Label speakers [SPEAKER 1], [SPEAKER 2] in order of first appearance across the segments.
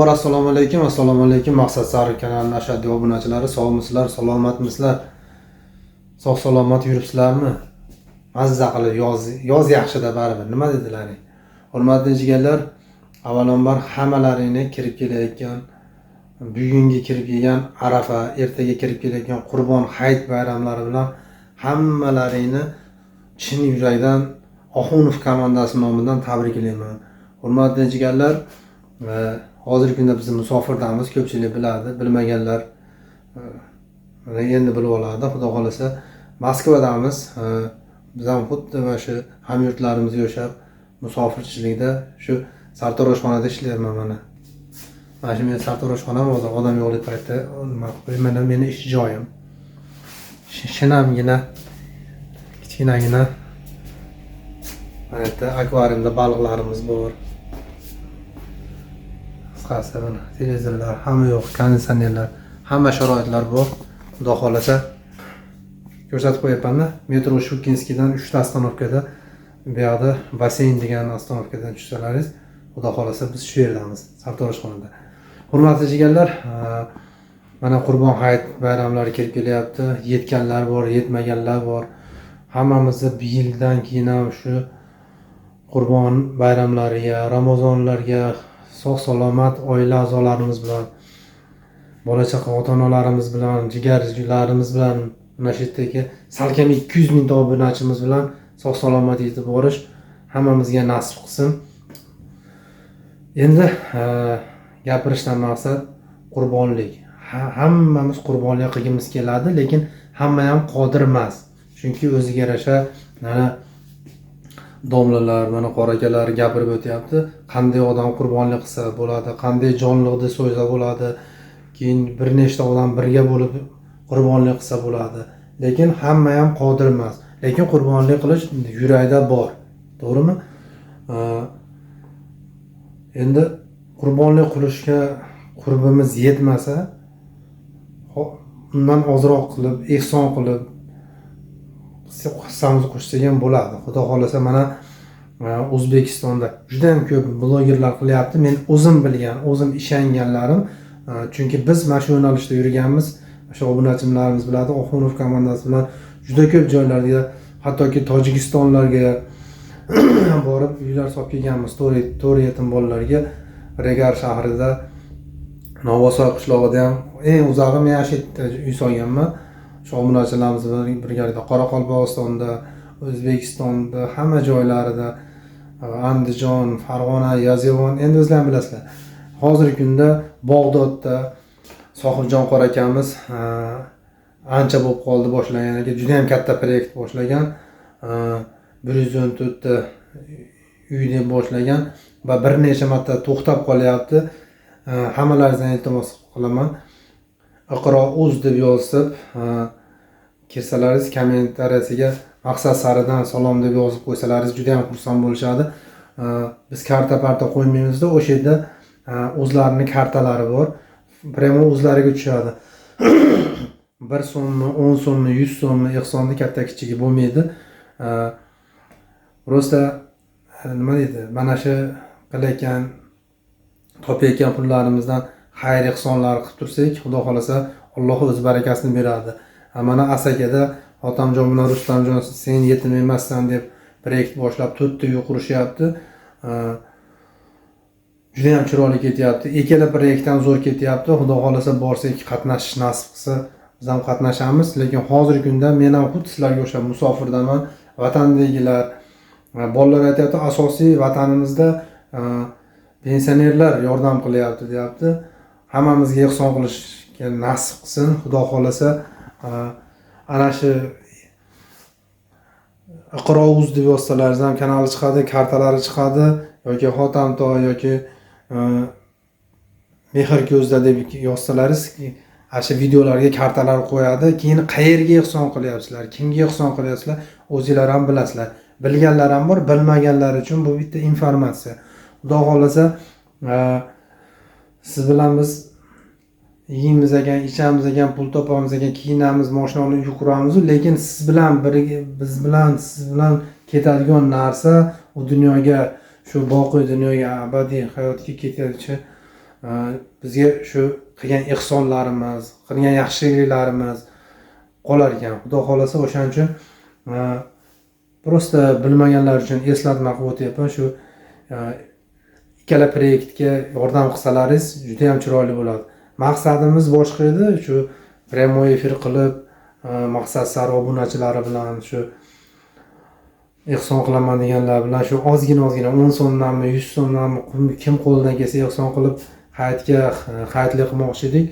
[SPEAKER 1] Assalomu alaykum. Maqsad Sari kanalining ashaddiy obunachilari, sog'misizlar, salomatmisizlar? Sog' salomat yuribsizlarmi? Mazza qilib yoz yaxshida baribir. Nima dedilaring? Hurmatli jigarlar, avvalambor hammalaringni kirib kelayotgan, bugungi kirib kelgan Arafa, ertaga kirib kelayotgan Qurbon hayit bayramlari bilan hammalaringni chin yurakdan Oxunov komandasi nomidan tabriklayman. Hurmatli jigarlar, hozirgi kunda biz musofirdamiz, ko'pchilik biladi, bilmaganlar endi bilib oladi. Xudo xolasa Moskvadamiz. Biz ham xuddi va shu hamyurtlarimizga o'xshab musofirchilikda shu sartaroshxonada ishlayman mana. Mana shu meni sartaroshxonam, hozir odam yo'qlik paytda mana meni ish joyim. Shinamgina kichkinagina mana yerda akvariumda baliqlarimiz bor. Qisqasi mana televizorlar hamma yo'q, konditsionerlar, hamma sharoitlar bor. Xudo xolasa ko'rsatib qo'yapman-da. Metro Shukinskiydan 3 ta ostanovkada bu yoqda basseyn degan ostanovkadan tushsalaringiz, xudo xolasa biz shu yerdamiz, sartaroshxonada. Hurmatli jigarlar, mana Qurbon hayit bayramlari kelib kelyapti. Yetganlar bor, yetmaganlar bor. Hammamizni bir yildan keyin ham shu Qurbon bayramlariga, Ramazonlarga sog' salomat oila a'zolarimiz bilan, bola chaqa ota-onalarimiz bilan, jigarlarimiz bilan, mana shu yerdagi salkam 200 ming obunachimiz bilan sog' salomat yetib borish hammamizga nasib qilsin. Endi gapirishdan maqsad qurbonlik. Hammamiz qurbonlik qilgimiz keladi, lekin hamma ham qodir emas. Chunki o'ziga yarasha mana domlalar, mana qorakalar gapirib o'tyapti. Qanday odam qurbonlik qilsa bo'ladi, qanday jonliqni so'ysa bo'ladi, keyin bir nechta odam birga bo'lib qurbonlik qilsa bo'ladi. Lekin hamma ham qodir emas. Lekin qurbonlik qilish yurakda bor. To'g'rimi? Endi qurbonlik qilishga qurbimiz yetmasa, undan ozroq qilib, ehson qilib hissamizni qo'shsak ham bo'ladi. Xudo xolasa mana O'zbekistonda juda ham ko'p blogerlar qilyapti. Men o'zim bilgan, o'zim ishonganlarim, chunki biz mana shu yo'nalishda yurganmiz. O'sha obunachilarimiz biladi, Oxunov komandasi bilan juda ko'p joylarga, hattoki Tojikistonlarga borib uylar solib kelganmiz. To'rt yetim bolalarga Regar shahrida, Novosoy qishlog'ida ham eng uzog'i men shu yerda uy solganman. Shu obunachilarimiz bilan birgalikda Qoraqalpog'istonda, O'zbekistonda, hamma joylarida, Andijon, Farg'ona, Yozyovon, endi o'zlaringiz bilasizlar. Hozirgi kunda Bog'dodda Sohibjon qorakamiz ancha bo'lib qoldi boshlaganiga, juda ham katta proyekt boshlagan. 114 ta uy deb boshlagan va bir necha marta to'xtab qolyapti. Hammalaringizdan iltimos qilaman. Iqro.uz deb yozib kirsalaringiz, kommentariyasiga Maqsad Saridan salom deb yozib qo'ysalaringiz juda ham xursand bo'lishadi. Biz karta qo'ymaymiz-da, o'sha yerda o'zlarining kartalari bor. Premo o'zlariga tushadi. 1 so'mmi, 10 so'mmi, 100 so'mmi ehsonni katta kichigi bo'lmaydi. Prosta nima deydi? Mana shu qilayotgan, topayotgan pullarimizdan xayr ehsonlar qilib tursak, Xudo xolasa Alloh o'z barakasini beradi. Mana Asakada Hotamjon bilan Rustamjon sen yetim emassan deb proyekt boshlab 4 ta uy qurishyapti. Juda ham chiroyli ketyapti. Ikkala proyektdan zo'r ketyapti. Xudo xolasa borsak, qatnashish nasib qilsa, biz ham qatnashamiz. Lekin hozirgi kunda men ham xuddi sizlarga o'xshab musofirdaman. Vatandagilar, bolalar aytayapti, asosiy vatanimizda pensionerlar yordam qilyapti, deyapti. Hammamizga ehson qilishga nasib qilsin. Xudo xolasa ana shu Iqro.uz deb yozsalaringiz ham kanali chiqadi, kartalari chiqadi, yoki Hotamtoy yoki Mehr ko'zda deb yozsalaringiz, asha videolarga kartalar qo'yadi. Keyin qayerga ehson qilyapsizlar, kimga ehson qilyapsizlar, o'zingizlar ham bilasizlar. Bilganlar ham bor, bilmaganlar uchun bu bitta informatsiya. Xudo xolasa siz bilan biz yeymiz ekan, ichamiz ekan, pul topamiz ekan, kiyinamiz, mashinani uy quramiz, lekin siz bilan birga, siz bilan ketadigan narsa u dunyoga, shu boqiy dunyoga, abadiy hayotga ketadigan bizga shu qilgan ehsonlarimiz, qilgan yaxshiliklarimiz qolar ekan. Xudo xolasa o'shaning uchun prosta bilmaganlar uchun eslatma qilib o'tyapman. Shu ikkala proyektga yordam qilsalaringiz juda ham chiroyli bo'ladi. Maqsadimiz boshqa edi, shu prямой efir qilib maqsad sari obunachilari bilan shu ehson qilaman deganlar bilan shu ozgina 10 so'mdanmi 100 so'mdanmi kim qo'lidan kelsa ehson qilib hayitli qilmoqchi edik.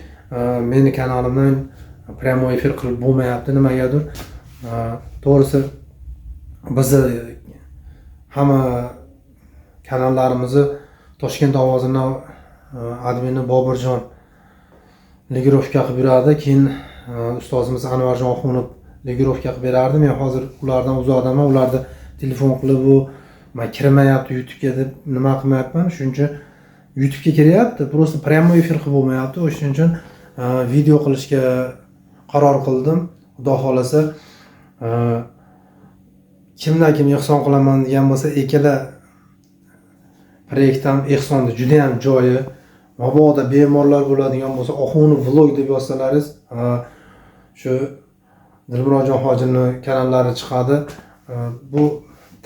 [SPEAKER 1] Meni kanalimdan prямой efir qilib bo'lmayapti nimagadir. To'g'risi bizni hamma kanallarimizni Toshkent ovozining admini Bobirjon legirovka qilib beradi. Keyin ustozimiz Anvarjon Oxunov legirovka qilib berardi. Men hozir ulardan uzoqdaman. Ularni telefon qilib men kirmayapti YouTube'ga deb nima qilmayapman. Shuning uchun YouTube'ga kiryapti, prosta prямой efir qilib bo'lmayapti. O'shaning uchun video qilishga qaror qildim. Xudo xolasa kimdan kim ehson qilaman degan bo'lsa, ikkala proyektdan ehsonni juda ham joyi. Mabodo bemorlar bo'ladigan bo'lsa, Oxunov vlog deb yozsalaringiz, shu Dilmurodjon hojining kanallari chiqadi. Bu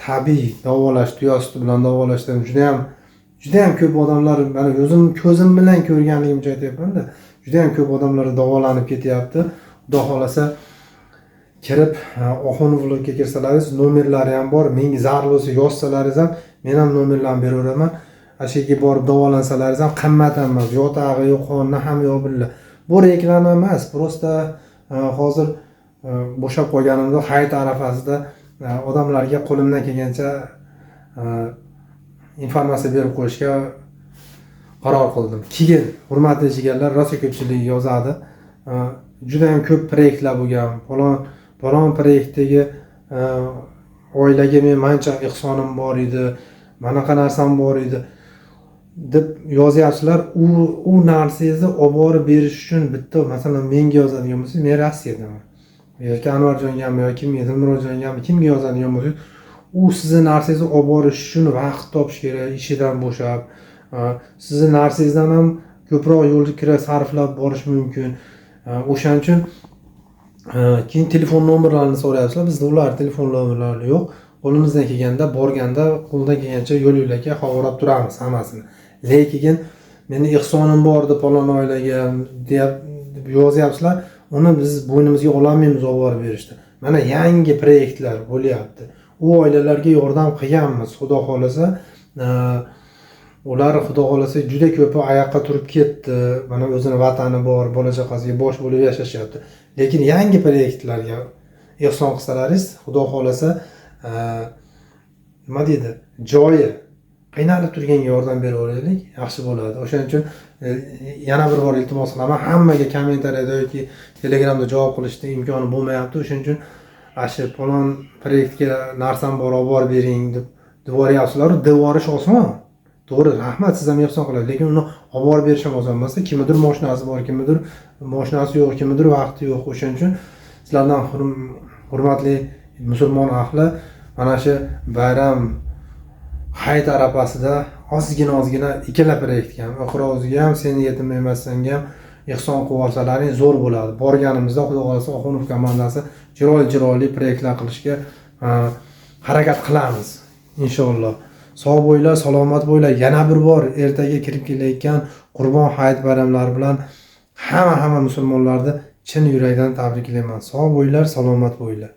[SPEAKER 1] tabiiy davolash, tuya suti bilan davolashdan juda ham ko'p odamlar, mana o'zim ko'zim bilan ko'rganligimcha aytyapman-da, juda ham ko'p odamlar davolanib ketyapti. Xudo xolasa kirib Oxunov vlogga kirsalaringiz, nomerlari ham bor. Menga zarur bo'lsa yozsalaringiz ham men ham nomerlarni beraveraman. Ashega borib davolansalaringiz ham qimmat emas. Yotag'i yo'q, qoni ham yo'q billa. Bu reklama emas, prosta hozir bo'shab qolganimda hayit arafasida odamlarga qo'limdan kelgancha informatsiya berib qo'yishga qaror qildim. Keyin hurmatli jigarlar, rosa ko'pchilik yozadi. Juda ham ko'p proyektlar bo'lgan. Falon proyektdagi oilaga men mancha ehsonim bor edi, manaqa narsam bor edi deb yozyapsizlar. U narsangizni olib borib berish uchun bitta, masalan, menga yozadigan bo'lsangiz, men Rossiyadaman. Yoki Anvarjongami yoki Dilmurodjongami kimga yozadigan bo'lsangiz, u sizni narsangizni olib borish uchun vaqt topish kerak, ishidan bo'shab, sizni narsangizdan ham ko'proq yo'l kira sarflab borish mumkin. O'shaning uchun keyin telefon nomerlarini so'rayapsizlar. Bizda ular telefon nomerlari yo'q. Qo'limizdan kelganda, borganda, qo'ldan kelgancha yo'l-yo'lakka xabarlab turamiz hammasini. Lekin meni ehsonim bor deb falon oilaga deb yozyapsizlar. Uni biz bo'ynimizga ololmaymiz olib borib berishdi. Mana yangi proyektlar bo'lyapti. U oilalarga yordam qilganmiz. Xudo xolasa, ular xudo xolasa juda ko'pi oyoqqa turib ketdi. Mana o'zining vatani bor, bola chaqasiga bosh bo'lib yashashyapti. Lekin yangi proyektlarga ehson qilsalaringiz, xudo xolasa, nima deydi, joyi qiynalib turganga yordam beraveraylik, yaxshi bo'ladi. O'shaning uchun yana bir bor iltimos qilaman, hammaga kommentariyada yoki Telegramda javob qilishning imkoni bo'lmayapti. O'shaning uchun shu falon proyektga narsam bor, olib borib bering deb devoryapsizlar. Devorish oson. To'g'ri, rahmat, siz ham ehson qilasiz, lekin uni olib borib berish ham oson emas. Kimnidir mashinasi bor, kimnidir mashinasi yo'q, kimnidir vaqti yo'q. O'shaning uchun sizlardan hurmatli musulmon ahli, mana shu bayram hayit arafasida ozgina ikkala proyektga ham, Iqro'ziga ham, Seni yetim emassanga ham ehson qilib olsalaring zo'r bo'ladi. Borganimizda Xudo xolasa Oxunov komandasi chiroyli proyektlar qilishga harakat qilamiz inshaalloh. Sog' bo'linglar, salomat bo'linglar. Yana bir bor ertaga kirib kelayotgan Qurbon hayit bayramlari bilan hamma musulmonlarni chin yurakdan tabriklayman. Sog' bo'linglar, salomat bo'linglar.